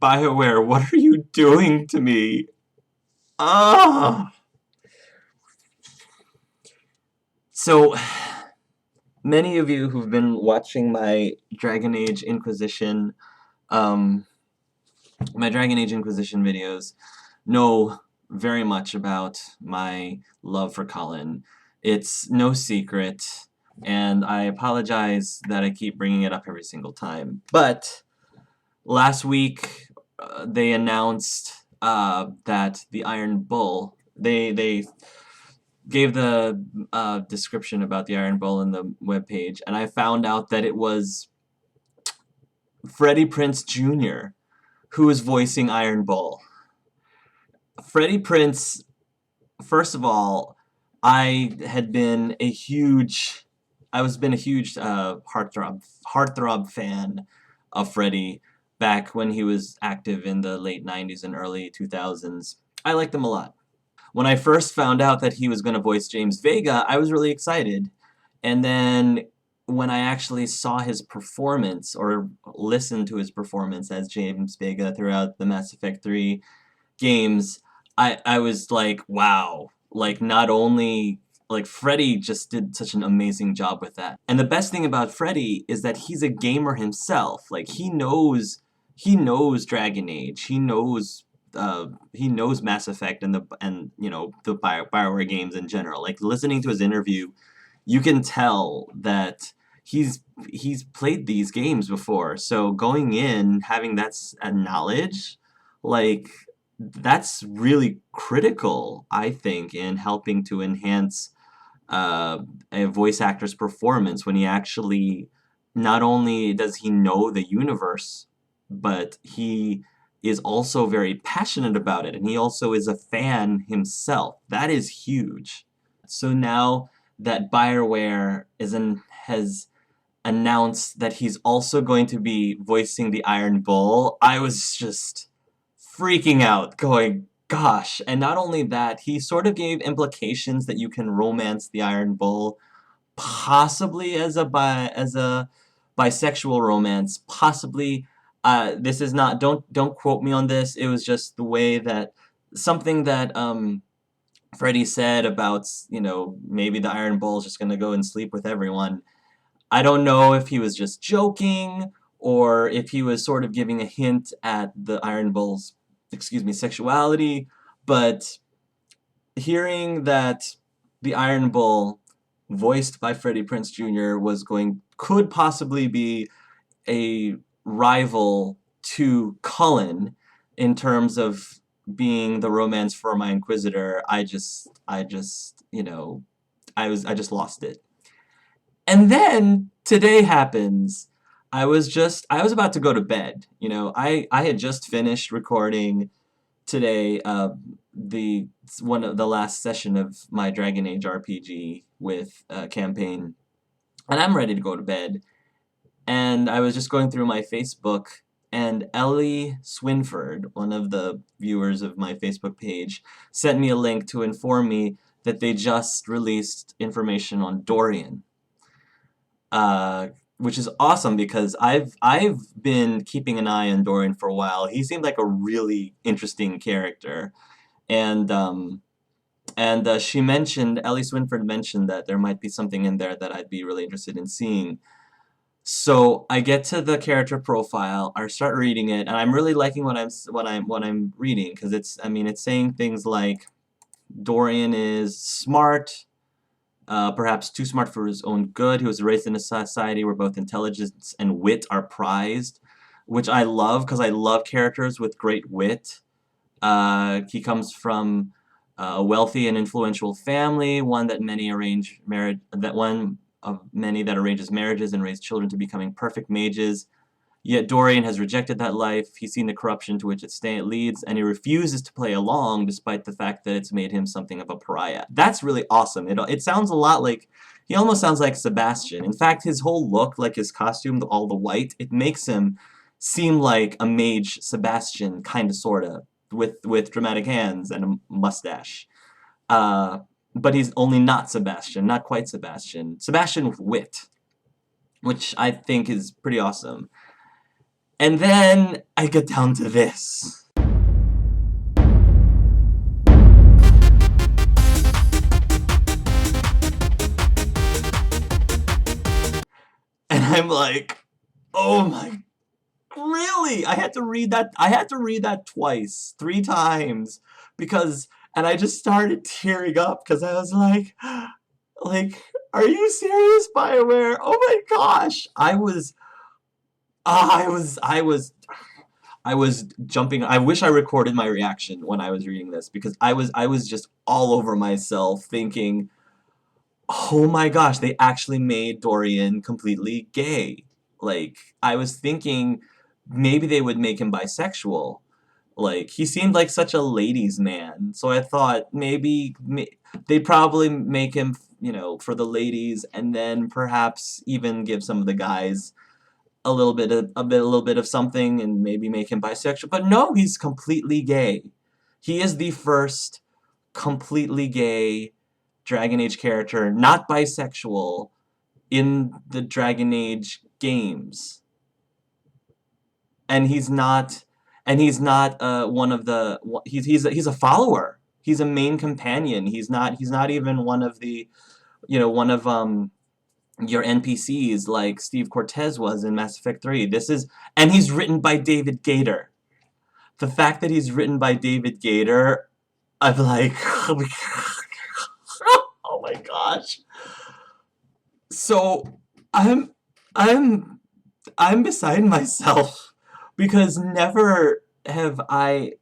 BioWare, what are you doing to me? Ah! So, many of you who've been watching Dragon Age Inquisition, um, my Dragon Age Inquisition videos know very much about my love for Cullen. It's no secret, and I apologize that I keep bringing it up every single time. But last week, they announced that the Iron Bull. They gave the description about the Iron Bull in the webpage, and I found out that it was Freddie Prinze Jr. who is voicing Iron Bull. Freddie Prinze, first of all, I was been a huge heartthrob fan of Freddie back when he was active in the late 90s and early 2000s. I liked him a lot. When I first found out that he was going to voice James Vega, I was really excited. And then when I actually saw his performance or listened to his performance as James Vega throughout the Mass Effect 3 games, I was like, wow. Like, not only like Freddy just did such an amazing job with that. And the best thing about Freddy is that he's a gamer himself. Like, he knows Dragon Age. He knows Mass Effect and the BioWare games in general. Like, listening to his interview, you can tell that he's played these games before. So going in having that knowledge, like, that's really critical, I think, in helping to enhance uh, a voice actor's performance when he actually not only does he know the universe, but he is also very passionate about it, and he also is a fan himself. That is huge. So now that BioWare has announced that he's also going to be voicing the Iron Bull, I was just freaking out, going, gosh. And not only that, he sort of gave implications that you can romance the Iron Bull, possibly as a bisexual romance, possibly. This is not. Don't quote me on this. It was just the way that something that Freddie said about maybe the Iron Bull is just gonna go and sleep with everyone. I don't know if he was just joking or if he was sort of giving a hint at the Iron Bull's, excuse me, sexuality, but hearing that the Iron Bull, voiced by Freddie Prinze Jr., could possibly be a rival to Cullen in terms of being the romance for my Inquisitor, I just lost it. And then today happens. I was about to go to bed. I had just finished recording today the one of the last session of my Dragon Age RPG with campaign, and I'm ready to go to bed. And I was just going through my Facebook, and Ellie Swinford, one of the viewers of my Facebook page, sent me a link to inform me that they just released information on Dorian, uh, which is awesome because I've been keeping an eye on Dorian for a while. He seemed like a really interesting character, and Ellie Swinford mentioned that there might be something in there that I'd be really interested in seeing. So I get to the character profile, I start reading it, and I'm really liking what I'm reading because it's saying things like Dorian is smart, perhaps too smart for his own good. He was raised in a society where both intelligence and wit are prized, which I love because I love characters with great wit. He comes from a wealthy and influential family, one of many that arranges marriages and raise children to becoming perfect mages. Yet Dorian has rejected that life. He's seen the corruption to which it leads, and he refuses to play along despite the fact that it's made him something of a pariah. That's really awesome. It sounds a lot like, he almost sounds like Sebastian. In fact, his whole look, like his costume, all the white, it makes him seem like a mage Sebastian, kind of, sort of, with dramatic hands and a mustache. Uh, but he's only not Sebastian, not quite Sebastian. Sebastian with wit, which I think is pretty awesome. And then I get down to this. And I'm like, oh my, really? I had to read that twice, 3 times, because, and I just started tearing up because I was like, are you serious, BioWare? Oh my gosh. I was jumping. I wish I recorded my reaction when I was reading this because I was just all over myself thinking, oh my gosh, they actually made Dorian completely gay. Like, I was thinking maybe they would make him bisexual. Like, he seemed like such a ladies' man. So I thought maybe they'd probably make him, for the ladies, and then perhaps even give some of the guys a little bit of something and maybe make him bisexual. But no, he's completely gay. He is the first completely gay Dragon Age character, not bisexual, in the Dragon Age games. And he's not one of the he's a follower. He's a main companion. He's not even one of the one of your NPCs like Steve Cortez was in Mass Effect 3. And he's written by David Gator. The fact that he's written by David Gator, I'm like, oh my gosh. So I'm I'm I'm beside myself because never have I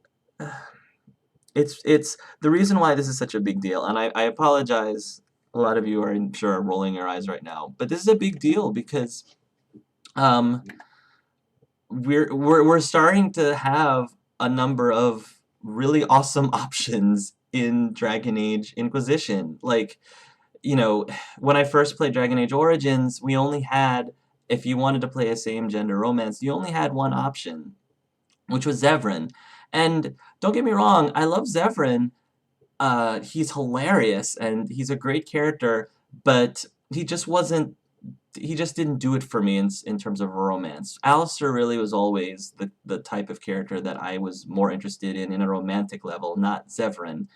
it's the reason why this is such a big deal, and I apologize. A lot of you are, I'm sure, are rolling your eyes right now, but this is a big deal because um, we're starting to have a number of really awesome options in Dragon Age Inquisition. Like, when I first played Dragon Age Origins, we only had, if you wanted to play a same-gender romance, you only had one option, which was Zevran. And don't get me wrong, I love Zevran. He's hilarious and he's a great character, but he just didn't do it for me in terms of romance. Alistair really was always the type of character that I was more interested in a romantic level, not Zevran.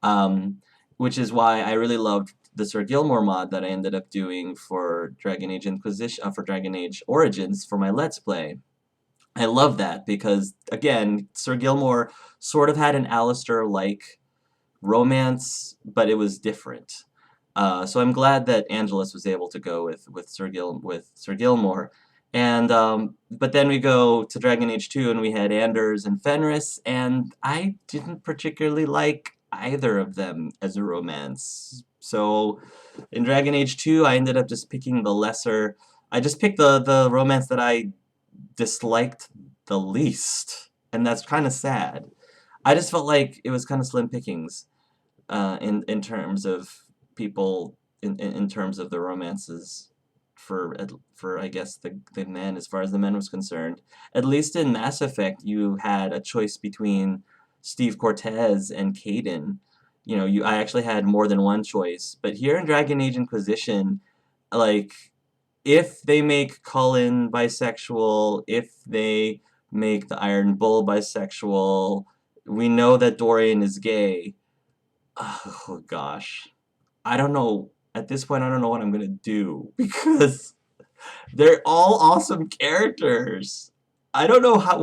Um, which is why I really loved the Sir Gilmore mod that I ended up doing for Dragon Age Inquisition, for Dragon Age Origins for my Let's Play. I love that because, again, Sir Gilmore sort of had an Alistair-like romance, but it was different. So I'm glad that Angelus was able to go with Sir Gilmore. And but then we go to Dragon Age 2 and we had Anders and Fenris, and I didn't particularly like either of them as a romance. So in Dragon Age 2, I ended up just picking the lesser. I just picked the romance that I disliked the least, and that's kind of sad. I just felt like it was kind of slim pickings in terms of people in terms of the romances for I guess the men, as far as the men was concerned. At least in Mass Effect, you had a choice between Steve Cortez and Kaidan. I actually had more than one choice. But here in Dragon Age Inquisition, like, if they make Cullen bisexual, if they make the Iron Bull bisexual, we know that Dorian is gay. Oh gosh. I don't know. At this point, I don't know what I'm gonna do because they're all awesome characters. I don't know how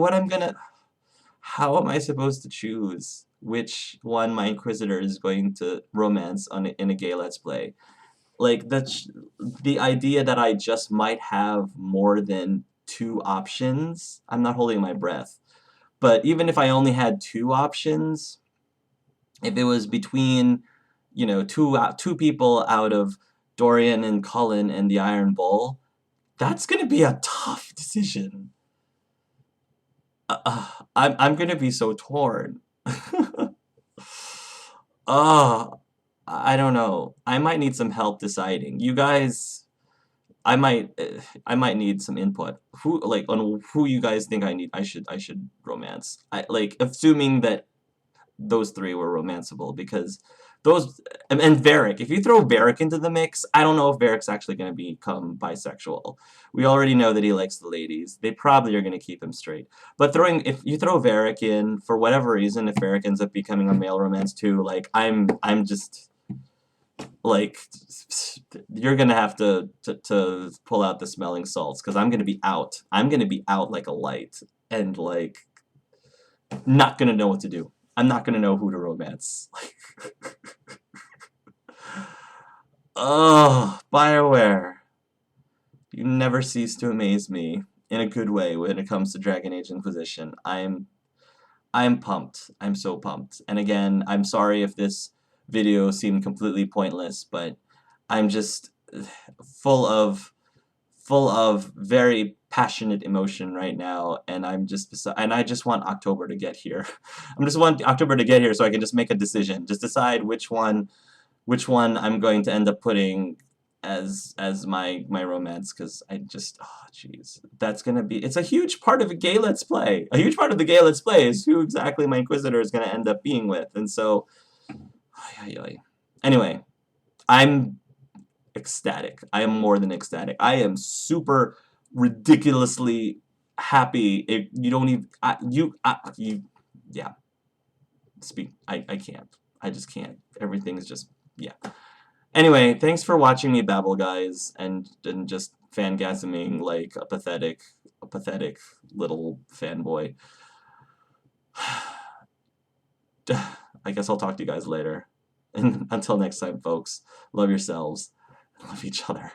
am I supposed to choose which one my Inquisitor is going to romance in a gay Let's Play? Like, the idea that I just might have more than 2 options, I'm not holding my breath. But even if I only had 2 options, if it was between, two people out of Dorian and Cullen and the Iron Bull, that's gonna be a tough decision. I'm gonna be so torn. Oh, I don't know. I might need some help deciding. You guys, I might need some input. On who you guys think I should romance. Assuming that those 3 were romanceable, because those and Varric. If you throw Varric into the mix, I don't know if Varric's actually going to become bisexual. We already know that he likes the ladies. They probably are going to keep him straight. But if you throw Varric in for whatever reason, if Varric ends up becoming a male romance too, like I'm just like you're gonna have to pull out the smelling salts because I'm gonna be out. I'm gonna be out like a light and like not gonna know what to do. I'm not gonna know who to romance. Oh, BioWare. You never cease to amaze me in a good way when it comes to Dragon Age Inquisition. I'm pumped. I'm so pumped. And again, I'm sorry if this video seemed completely pointless, but I'm just full of very passionate emotion right now, and I just want October to get here. I just want October to get here so I can just make a decision, just decide which one I'm going to end up putting as my romance, because I just, oh jeez, that's gonna be, it's a huge part of a gay Let's Play. A huge part of the gay Let's Play is who exactly my Inquisitor is gonna end up being with, and so anyway, I'm ecstatic. I am more than ecstatic. I am super ridiculously happy. If you don't even yeah, speak. I can't. I just can't. Everything's just, yeah. Anyway, thanks for watching me babble, guys, and just fangasming like a pathetic little fanboy. I guess I'll talk to you guys later. And until next time, folks, love yourselves and love each other.